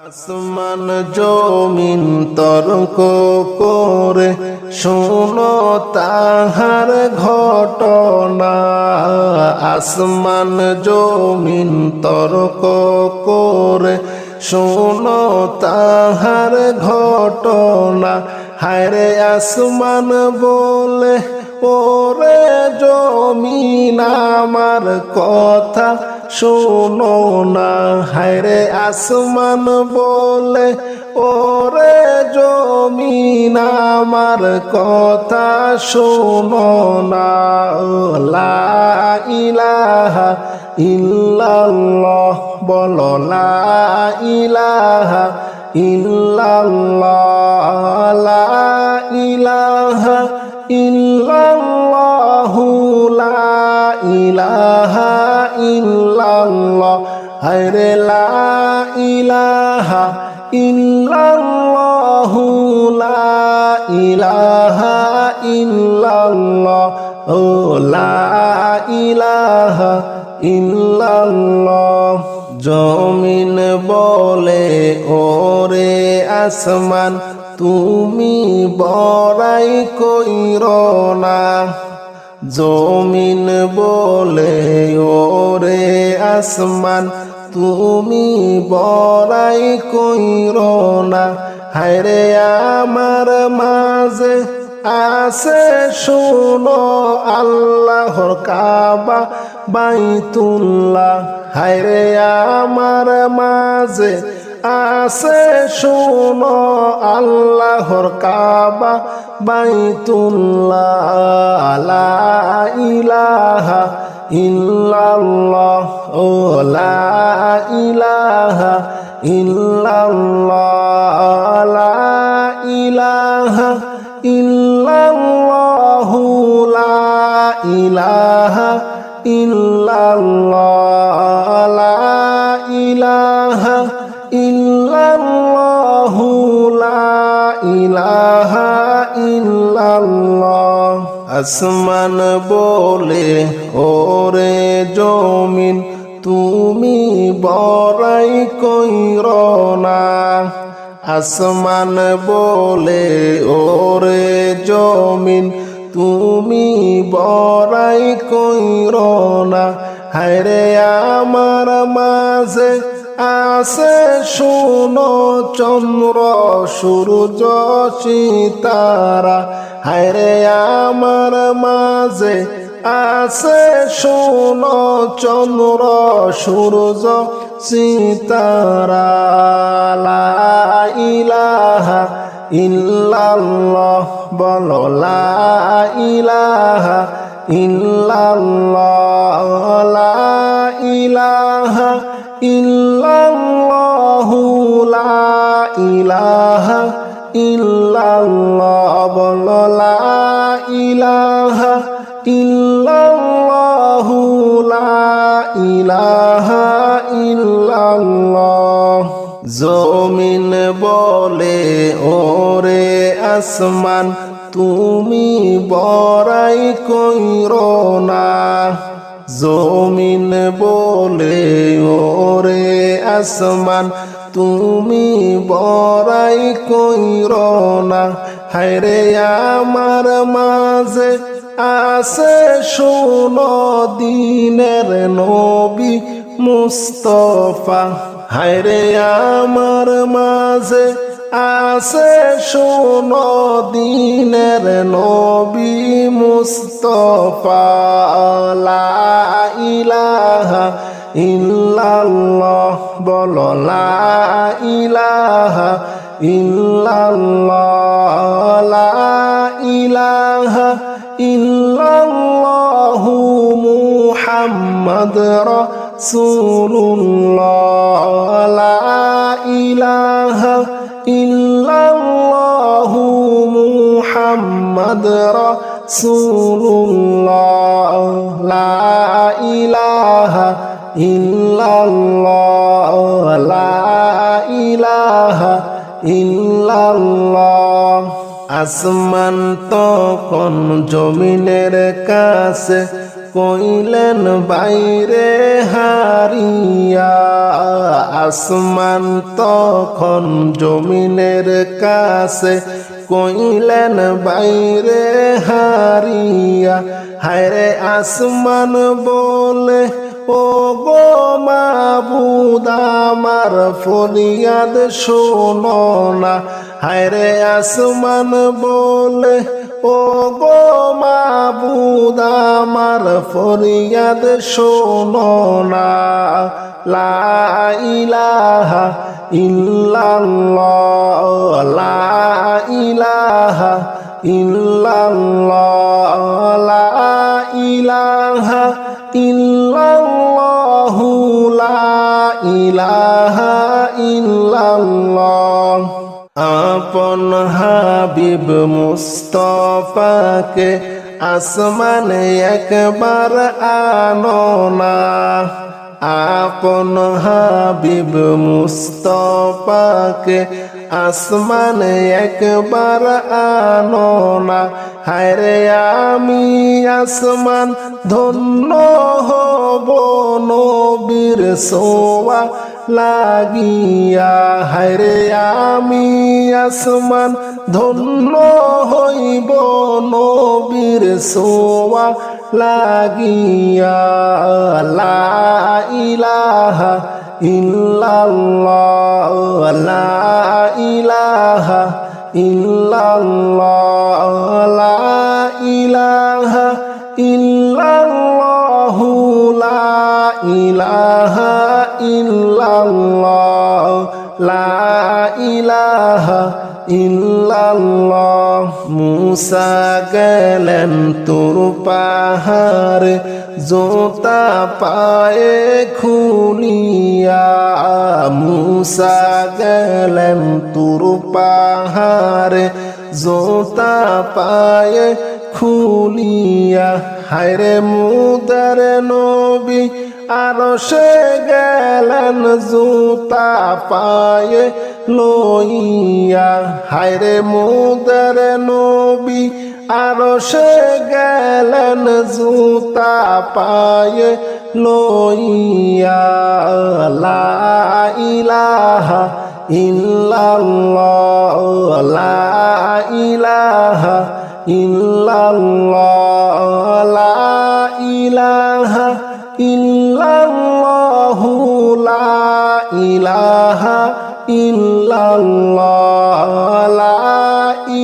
আসমান জমিন তর্ক করে শোনো তাহার ঘটনা। আসমান জমিন তর্ক করে শোনো তাহার ঘটনা। হায়রে আসমান বলে ওরে জমিন আমার কথা শোনো না। হায়রে আসমান বলে ওরে জমিন আমার কথা শোনো না। লা ইলাহা ইল্লাল্লাহ বলো, লা ইলাহা ইল্লাল্লাহ, লা ইলাহা ইল্লাল্লাহু, লা ইলাহা ইল্লাল্লাহ। হায়রে লা ইলাহা ইল্লাল্লাহু, লা ইলাহা ইল্লাল্লাহ, ও লা ইলাহা ইল্লাল্লাহ। জমিন বলে ওরে আসমান তুমি বড়াই কইরো না। জমিন বলে ওরে আসমান তুমি বড়াই কইরো না। হায়রে আমার মাঝে আছে শোনো আল্লাহর কাবা বাইতুল্লাহ। হায়রে আমার মাঝে আছে শোনো আল্লাহর কাবা বাইতুল্লাহ। লা ইলাহা ইল্লাল্লাহ, ও লা ইলাহা ইল্লাল্লাহ, লা ইলাহা ইল্লাল্লাহু, লা ইলাহা ইল্লাল্লাহ, লা ইলাহা ইল্লাল্লাহু, লা ইলাহা ইল্লাল্লাহ। আসমান বলে ওরে জমিন তুমি বড়াই কইরো না। আসমান বলে ওরে জমিন তুমি বড়াই কইরো না। হায়রে আমার মাঝে আছে শোনো চন্দ্র সূর্য সিতারা। হায়রে আমার মাঝে আছে শোনো চন্দ্র সূর্য সিতারা। লা ইলাহা ইল্লাল্লাহ বলো, লা ইলাহা ইল্লাল্লাহ, লা ইলাহা ইল্লাল্লাহু, লা ইলাহা ইল্লাল্লাহ বলো, লা ইলাহা ইল্লাল্লাহু, লা ইলাহা ইল্লাল্লাহ। জমিন বলে ওরে আসমান তুমি বড়াই কইরো না। জমিন বলে ওরে আসমান তুমি বড়াই কইরো না। হায়রে আমার মাঝে আছে শোনো দিনের নবী মুস্তাফা। হায়রে আমার মাঝে আছে শোনো দিনের নবী মুস্তাফা। লা ইলাহা ইল্লাল্লাহ বলো, লা ইলাহা ইল্লাল্লাহ, লা ইলাহা ইল্লাল্লাহু মুহাম্মদ রাসূলুল্লাহ। লা ইলাহা ইল্লাল্লাহু মুহাম্মদ রাসূলুল্লাহ। লা ইলাহা ইল্লাল্লাহ, লা ইলাহা ইল্লাল্লাহ। আসমান তখন জমিনের কাছে কইলেন বাইরে হারিয়া। আসমান তখন জমিনের কাছে কইলেন বাইরে হারিয়া। হায়রে আসমান বলে ও গো মাবুদ আমার ফরিয়াদ শোনো না। হায়রে আসমান বলে ও গো মাবুদ আমার ফরিয়াদ শোনো না। লা ইলাহা ইল্লাল্লাহ, লা ইলাহা ইল্লাল্লাহ, লা ইলাহা ইল্লাল্লাহ, লা ইলাহা ইল্লাল্লাহ। আপন হাবিব মুস্তাফাকে আসমানে একবার আনো না। আপন হাবিব মুস্তাফাকে আসমানে একবার আনো না। হায়রে আমি আসমান ধন্য হব নবীর সোয়া লাগিয়া। হায়রে আমি আসমান ধন্য হইব নবীর সোয়া লাগিয়া। লা ইলাহা ইল্লাল্লাহ, লা ইলাহা ইল্লাল্লাহ, লা ইলাহা ইল্লাল্লাহ, লা ইলাহা ইল্লাল্লাহ, লা ইলাহা ইল্লাল্লাহ। মুসা গেলেন তুর পাহাড়ে জোতা পায়ে খুলিয়া। মুসা গেলেন তুর পাহাড়ে জোতা পায়ে খুলিয়া। হায়রে মুদার নবী আরশে গেলেন জুতা পায়ে লইয়া। হায়রে মুদার নবী আরশে গেলেন জুতা পায়ে লইয়া। লা ইলাহা ইল্লাল্লাহ, লা ইলাহা ইল্লাল্লাহ, লা ইলাহা ইল্লাল্লাহ, লা ইলাহা ইল্লাল্লাহ, লা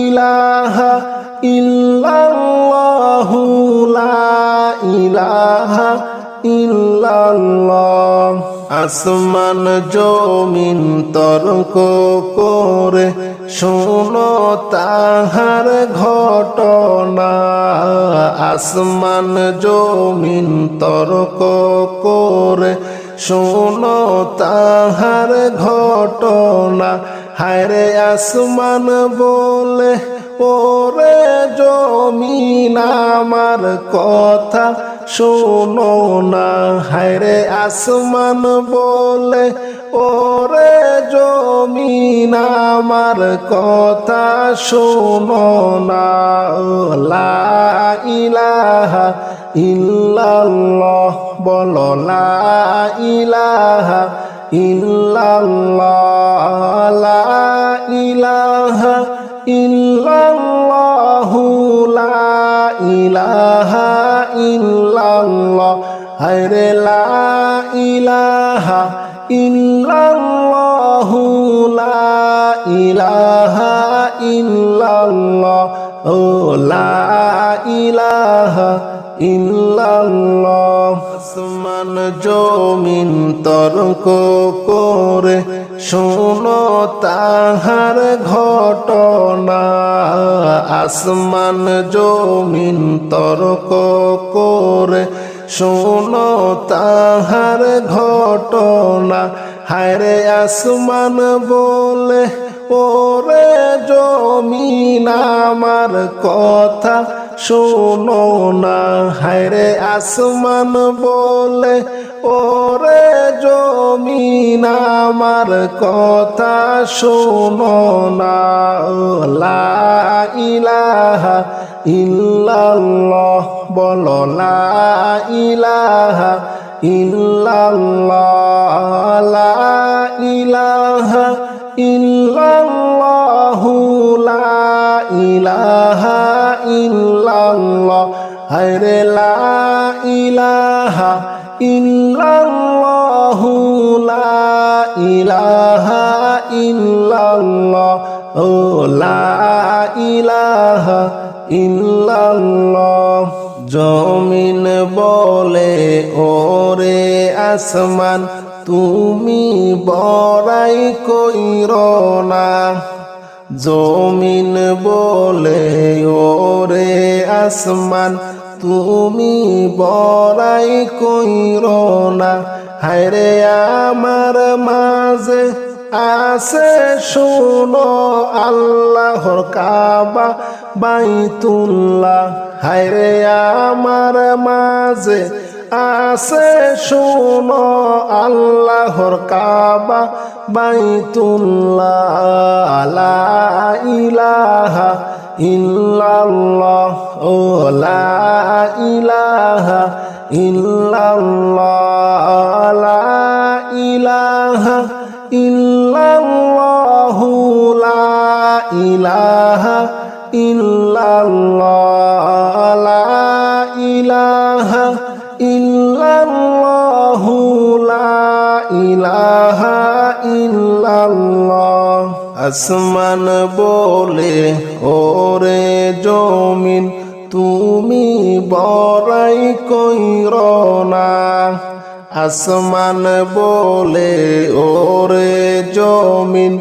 ইলাহা ইল্লাল্লাহ, লা ইলাহা ইল্লাল্লাহ। আসমান জমিন তর্ক করে শোনো তাহার ঘটনা। আসমান জমিন তর্ক করে শোনো তাহার ঘটনা। হায়রে আসমান বলে ওরে জমিন আমার কথা শোনো না। হায়রে আসমান বলে ওরে জমিন আমার কথা শোনো না। লা ইলাহা ইল্লাল্লাহ, বলো লা ইলাহা ইল্লাল্লাহ, লা ইলাহা ইল্লাল্লাহ, লা ইলাহা ইল্লাল্লাহ। হায়রে লা ইলাহা ইল্লাল্লাহ, লা ইলাহা ইল্লাল্লাহ, ও লা ইলাহা ইল্লাল্লাহ। আসমান জমিন তর্ক করে শোনো তাহার ঘটনা। আসমান জমিন তর্ক করে শোনো তাহার ঘটনা। হায়রে আসমান বলে ওরে জমিন আমার কথা শোনো না। হায়রে আসমান বলে ওরে জমিন আমার কথা শোনো না। লা ইলাহা ইল্লাল্লাহ, বলো লা ইলাহা ইল্লাল্লাহ লা ইলাহা ইল্লাল্লাহু লা ইলাহা ইল্লাল্লাহ হায়রে লা ইলাহা ইল্লাল্লাহু লা ইলাহা ইল্লাল্লাহ ও লা ইলাহা ইল্লাল্লাহ জমিন বলে ওরে আসমান তুমি বড়াই কইরো না জমিন বলে ওরে আসমান তুমি বড়াই কইরো না হায়রে আমার মাঝে আছে শোনো আল্লাহর কাবা বাইতুল্লাহ হায়রে আমার মাঝে আছে শোনো আল্লাহর কাবা বাইতুল্লাহ লা ইলাহা ইল্লাল্লাহ ও লা ইলাহা ইল্লাল্লাহ লা ইলাহা ইল্লাল্লাহু লা ইলাহা ইল্লাল্লাহ লা ইলাহা ইল্লাল্লাহু লা ইলাহা ইল্লাল্লাহ আসমান বলে ওরে জমিন তুমি বড়াই কইরো না আসমান বলে ওরে জমিন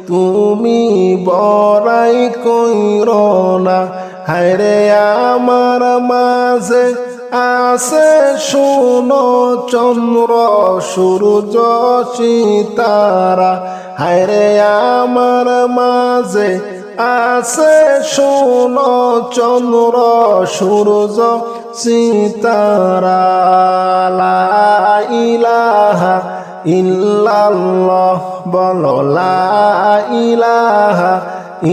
তুমি বড়াই কইরো না হায়রে আমার মাঝে আছে শোনো চন্দ্র সূর্য সিতারা হায়রে আমার মাঝে আছে শোনো চন্দ্র সূর্য সিতারা লা ইলাহা ইল্লাল্লাহ বলো লা ইলাহা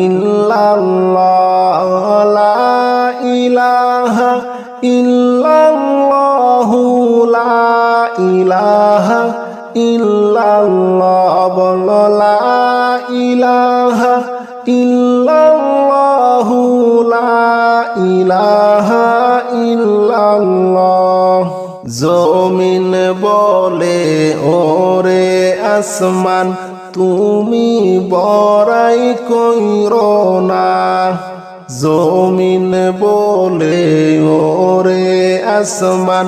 ইল্লাল্লাহ লা ইলাহা ইল্লাল্লাহু লা ইলাহা ইল্লাল্লাহ বলো লা ইলাহা ইল্লাল্লাহু লা ইলাহা ইল্লাল্লাহ জমিন বলে ওরে আসমান তুমি বড়াই কইরো না জমিন বলে ওরে আসমান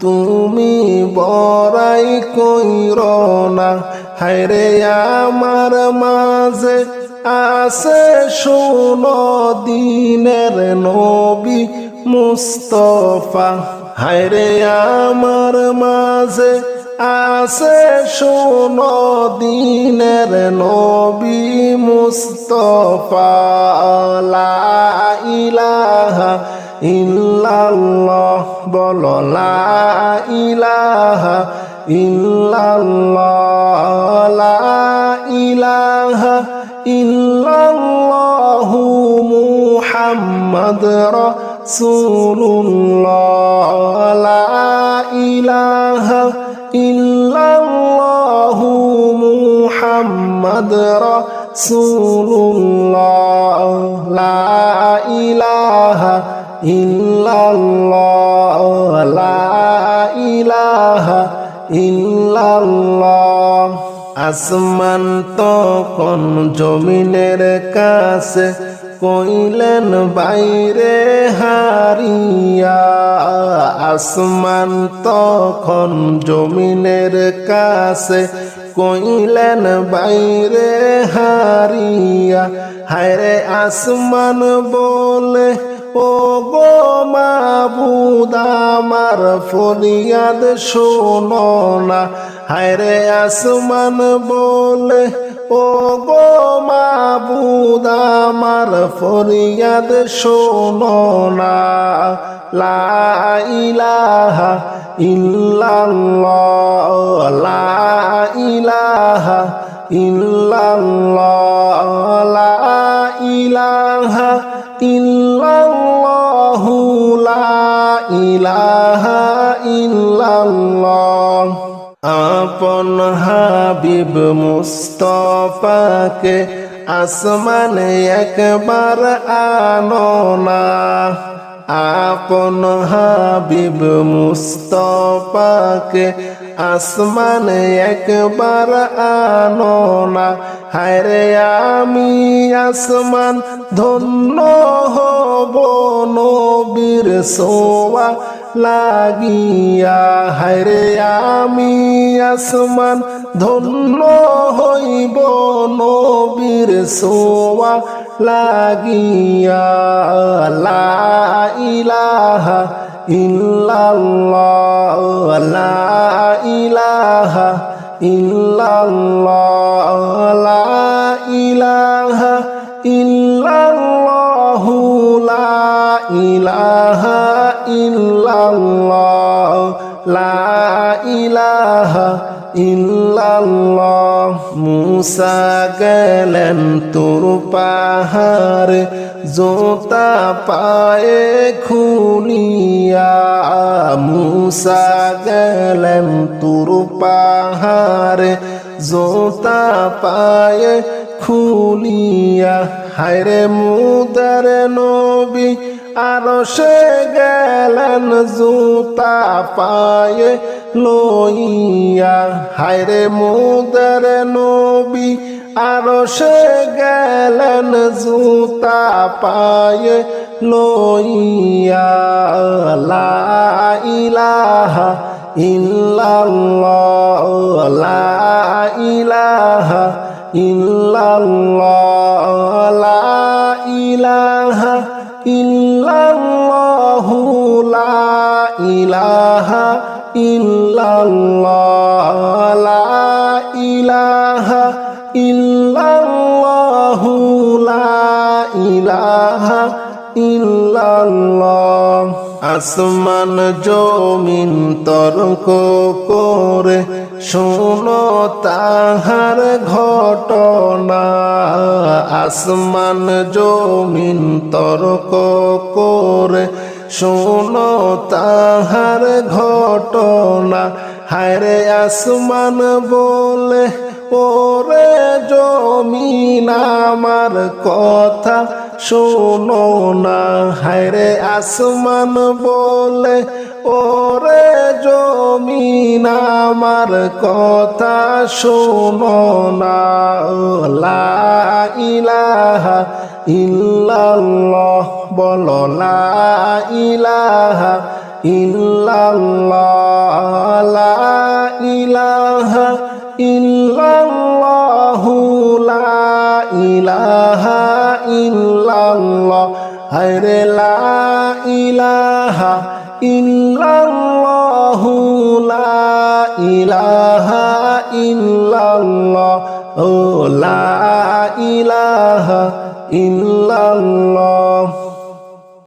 তুমি বড়াই কইরো না হায়রে আমার মাঝে আছে শোনো দিনের নবী মুস্তফা হায়রে আমার মাঝে আছে শোনো দিনের নবী মুস্তফা লা ইলাহা ইল্লাল্লাহ বলো লা ইলাহা ইল্লাল্লাহ লা ইলাহা ইল্লাল্লাহু মুহাম্মদ রাসূলুল্লাহ লা ইলাহা ইল্লাল্লাহু মুহাম্মদ রাসূলুল্লাহ লা ইলাহা ইল্লাল্লাহ লা ইলাহা ইল্লাল্লাহ আসমান তখন জমিনের কাছে কইলেন বাইরে হারিয়া আসমান তখন জমিনের কাছে কইলেন বাইরে হারিয়া হায়রে আসমান বলে ও গো মাবুদ আমার ফরিয়াদ শোনো না হায়রে আসমান বলে ও গো মাবুদ আমার ফরিয়াদ শোনো না লা ইলাহা ইল্লাল্লাহ লা ইলাহা ইল্লাল্লাহ লা ইলাহা ইল্লাল্লাহু লা মুস্তফাকে আসমানে একবার আনো না, আপন হাবিব মুস্তফাকে আসমানে একবার আনো না। হায়রে আমি আসমান ধন্য হব নবীর সোয়া লাগিয়া, হায়রে আমি আসমান ধন্য হইব নবীর সোয়া লাগিয়া। লা ইলাহা ইল্লাল্লাহ, লা ইলাহা ইল্লাল্লাহ, লা ইলাহা ইল্লাল্লাহ, লা ইলাহা ইল্লাল্লাহ, লা ইলাহা ইল্লাল্লাহ। মুসা গেলেন তুর পাহাড়ে জোতা পায়ে খুলিয়া, মুসা গেলেন তুর পাহাড়ে জোতা পায়ে খুলিয়া। হায়রে মুদার নবী আরশে গেলেন জুতা পায়ে লইয়া, হায়রে মুদার নবী আরশে গেলেন জুতা পায়ে লইয়া। লা ইলাহা ইল্লাল্লাহ, লা ইলাহা ইল্লাল্লাহ, লা ইলাহা ইল্লাল্লাহ, লা ইলাহা ইল্লাল্লাহ, লা ইলাহা ইল্লাল্লাহ, লা ইলাহা ইল্লাল্লাহ। আসমান জমিন তর্ক করে শোনো তাহার ঘটনা, আসমান জমিন তর্ক করে শোনো তাহার ঘটনা। হায়রে আসমান বলে ওরে জমিন আমার কথা শোনো না, হায়রে আসমান বলে ওরে জমিন আমার কথা শোনো না। লা ইলাহা ইল্লাল্লাহ, বলো লা ইলাহা ইল্লাল্লাহ, লা ইলাহা ইল্লাল্লাহ, লা ইলাহা ইল্লাল্লাহ, হায়রে লা ইলাহা ইল্লাল্লাহ, লা ইলাহা ইল্লাল্লাহ, ও লা ইলাহা ইল্লাল্লাহ।